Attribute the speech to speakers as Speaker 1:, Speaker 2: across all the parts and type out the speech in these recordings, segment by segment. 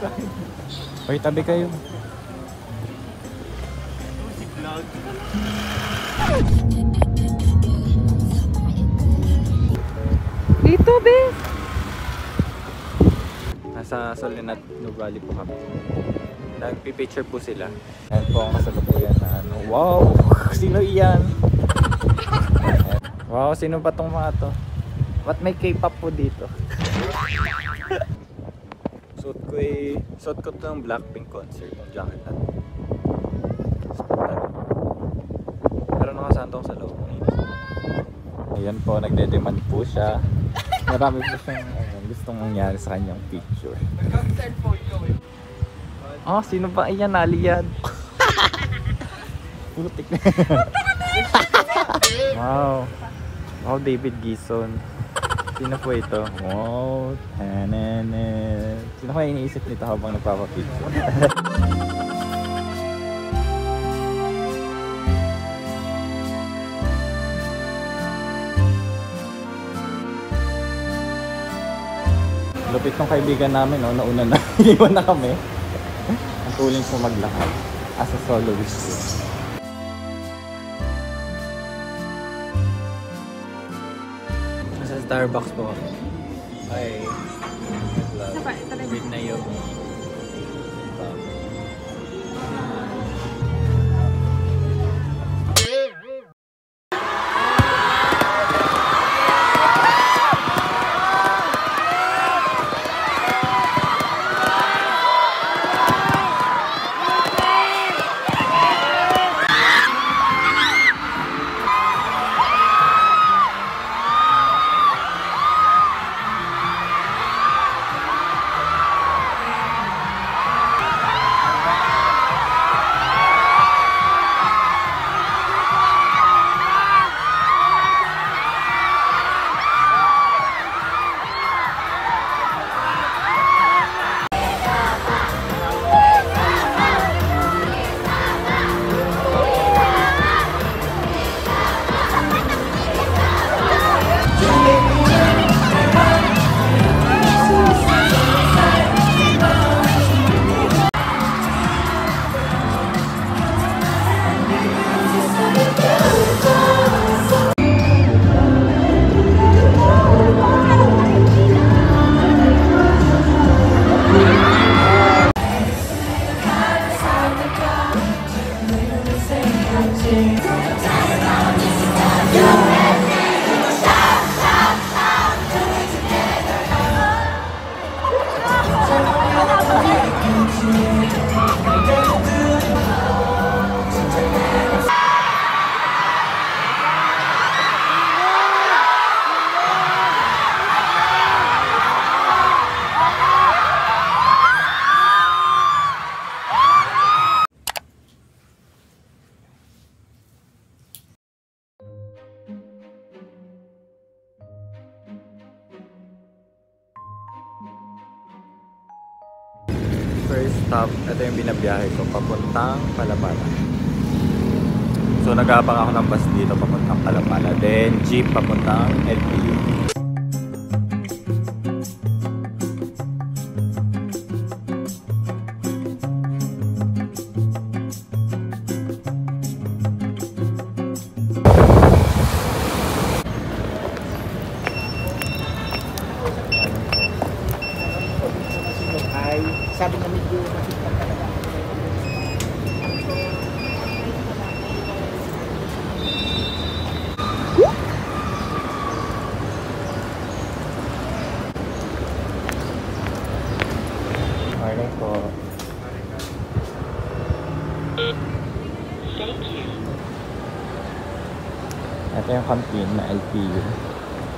Speaker 1: Hoy, tabi kayo. Dito, bes! Nasa Soledad Nuvali po kami. Nagpipicture po sila. Ayan po ang kasalukuyan na ano. Wow! Sino iyan? Wow, sino pa tong mga to? Ba't may K-pop po dito? Suot ko ng Blackpink concert ng jacket natin. Pero nakasantong sa loob. Ayan po, nagde-demand po siya. Marami po siyang gustong mangyari sa kanyang picture. Oh, sino pa? Ayan, naliyan. Putik na. Wow. Wow, David Gison. Sino po ito? Wow. Sino kaya iniisip nito habang nagpapapicture? Lupit ng kaibigan namin, no? Nauna na. Iniwan na kami. Ang tuling po maglakad as a soloist. Nasa Starbucks po kami. Ay, with Naomi. First stop, ito yung binabiyahe ko papuntang Palapala. So nag-aabang ako ng bus dito papuntang Palapala. Then jeep papuntang LPU.
Speaker 2: Sabi na medyo masipag talaga.
Speaker 1: Morning po. Ito yung canteen na LPU.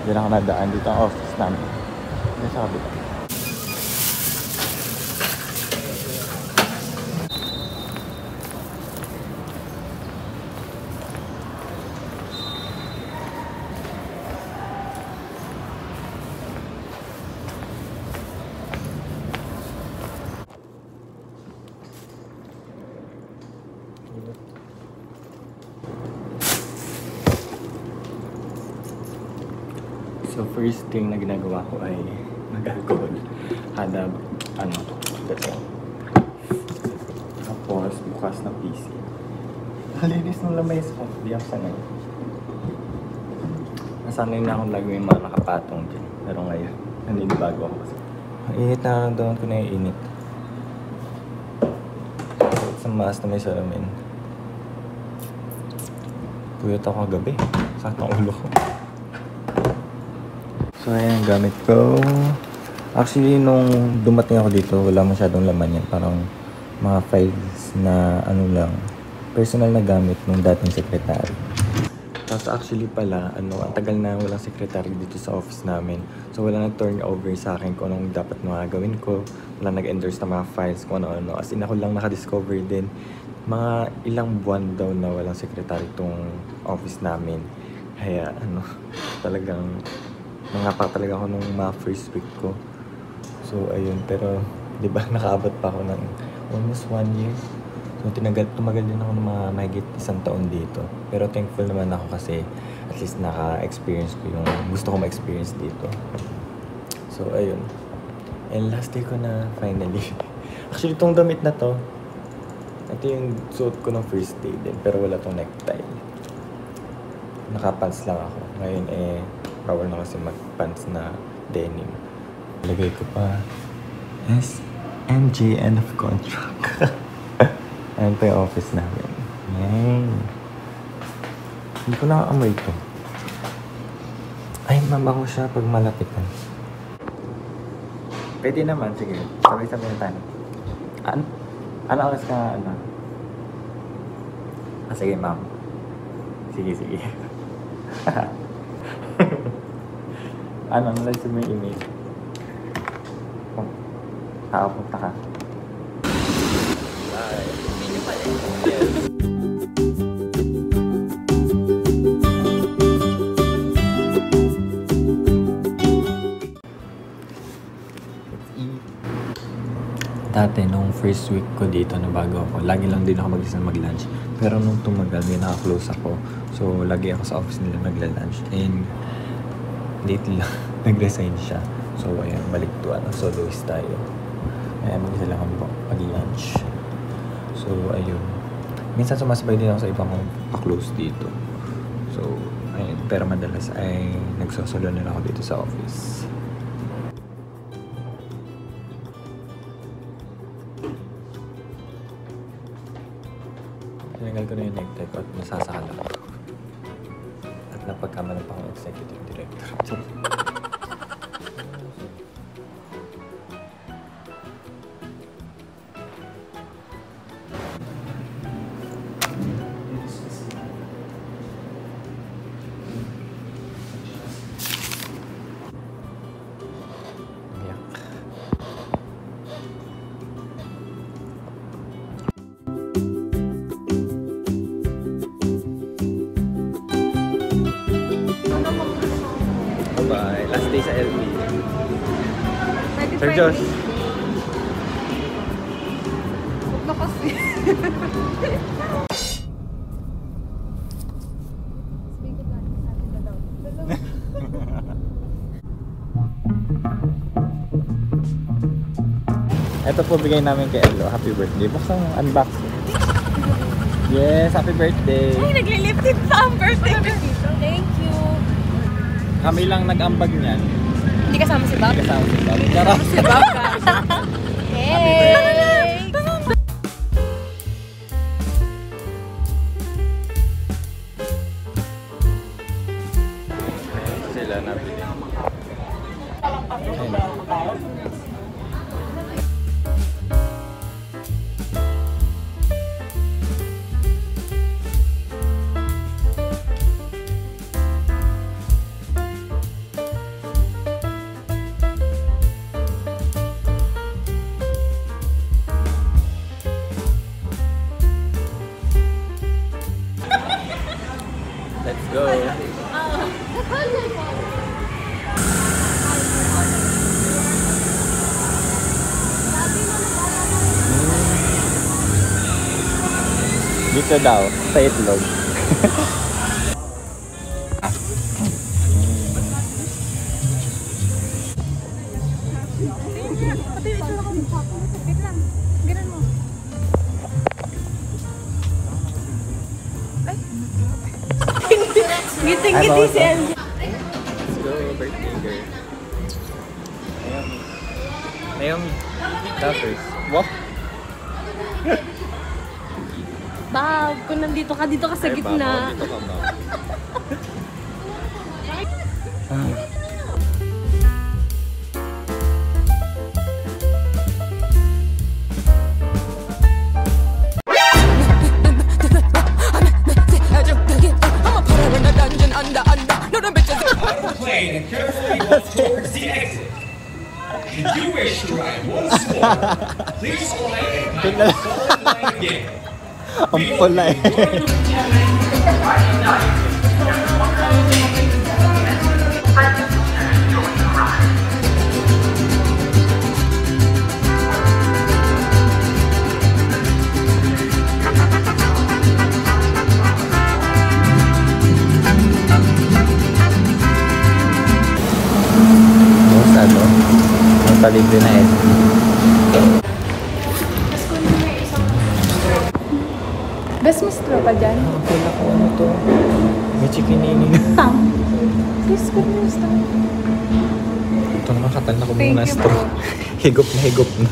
Speaker 1: Diyan ako nadaan. Dito ang office namin. Dito sa kabila. So first thing na ginagawa ko ay mag-alcohol. Had Ito. Tapos, bukas ng PC. Malinis ng lamay ko. Hindi ako sanay. Nasanay na akong lagi yung mga nakapatong dyan. Pero ngayon, naninibago ako kasi. Init na nararamdaman ko na yung init. Sa maas na may salamin. Puyot ako kagabi. Sakit ng ulo ko. So, ayan, gamit ko. Actually, nung dumating ako dito, wala masyadong laman yan. Parang mga files na ano lang, personal na gamit nung dating secretary. Tapos actually pala, ang tagal na walang secretary dito sa office namin. So, wala nag-turn over sa akin kung anong dapat mga gawin ko. Wala nag-endorse na mga files, kung ano-ano. As in, ako lang nakadiscover din. Mga ilang buwan daw na walang secretary itong office namin. Kaya, talagang nangapak talaga ako nung mga first week ko. So, ayun. Pero, di ba, nakaabot pa ako ng almost 1 year. So, tumagal din ako ng mga mahigit 1 taon dito. Pero thankful naman ako kasi at least naka-experience ko yung gusto ko ma-experience dito. So, ayun. And last day ko na finally. Actually, itong damit na to, ito yung suit ko ng first day din. Pero wala tong necktie. Naka-pants lang ako. Ngayon bawal na kasi mag-pants na denim. Lagay ko pa SMJ end of contract. Ayan pa yung office namin. Yan. Hindi ko nakaamoy ito. Ay, mabango siya pag malapitan. Pwede naman, sige. Sabay-sabay na tayo. Ano oras ka, sige, ma'am. Sige. Nalagay mo yung email. Punta ka. Bye. Yes. Dati, nung first week ko dito na bago ako, lagi lang din ako mag-isa mag-lunch. Pero nung tumagal, may naka-close ako. So, lagi ako sa office nila nagla-lunch. And, lately lang, nag-resign siya. So, ayan, balik to soloist tayo. Ayan, mag-isa lang ako mag-lunch. So, ayun. Minsan sumasabay din ako sa ibang pa-close dito. So, ayun. Pero madalas ay nagsosolo na ako dito sa office. Tinanggal ko na yung necktie ko at nasasakal ako. At napagkamalan pa akong executive director. Bye. Last day sa LP. Sir Josh.
Speaker 3: Huwag na kasi.
Speaker 1: Ito po bigay namin kay Elo. Happy birthday. Buksan mo, unbox. Yes, happy birthday.
Speaker 3: Ay, nagliliptip pa ang birthday. Thank you.
Speaker 1: Kami lang nag-ambag niyan.
Speaker 3: Hindi kasama si Bob?
Speaker 1: Hindi kasama si Bob. Charot.
Speaker 3: Si Bob ka. Hey!
Speaker 1: Sila nabili. Let's go. Dito daw, sa itlog.
Speaker 3: Ate, ito lang ang mukha ko. Wait lang. Ganun mo. Ay. Giting-giti si LJ.
Speaker 1: Let's go, birthday girl. Naomi. Toppers. Wow.
Speaker 3: Bob, kung nandito ka sa gitna.
Speaker 1: Dito ka ba?
Speaker 4: Plane and carefully walk towards the exit. If you wish to ride once more, please slide and kindly follow the line again.
Speaker 1: Ang pulay. Ang palibre na eh.
Speaker 3: Best mas tropa dyan.
Speaker 1: Ang pula ko ano to. May chikinini na.
Speaker 3: Tam. Best ko na yung star.
Speaker 1: Ito naman katanda ko
Speaker 3: Thank
Speaker 1: muna
Speaker 3: you
Speaker 1: straw.
Speaker 3: po.
Speaker 1: Higop na higop na.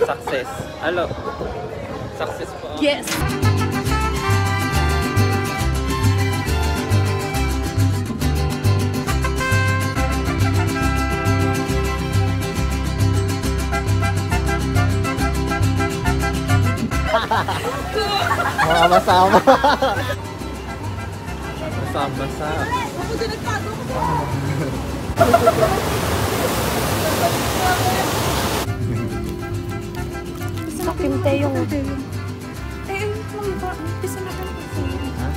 Speaker 1: Success. Hello. Success po.
Speaker 3: Yes.
Speaker 1: Masama. Masama.
Speaker 3: Makimte yung... lang ba? Isa na lang kasi.
Speaker 1: Ha?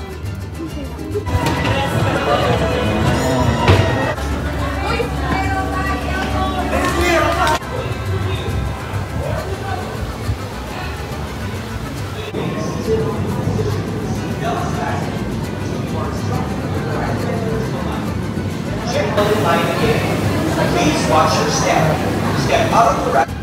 Speaker 4: Please watch your step. Step out of the right.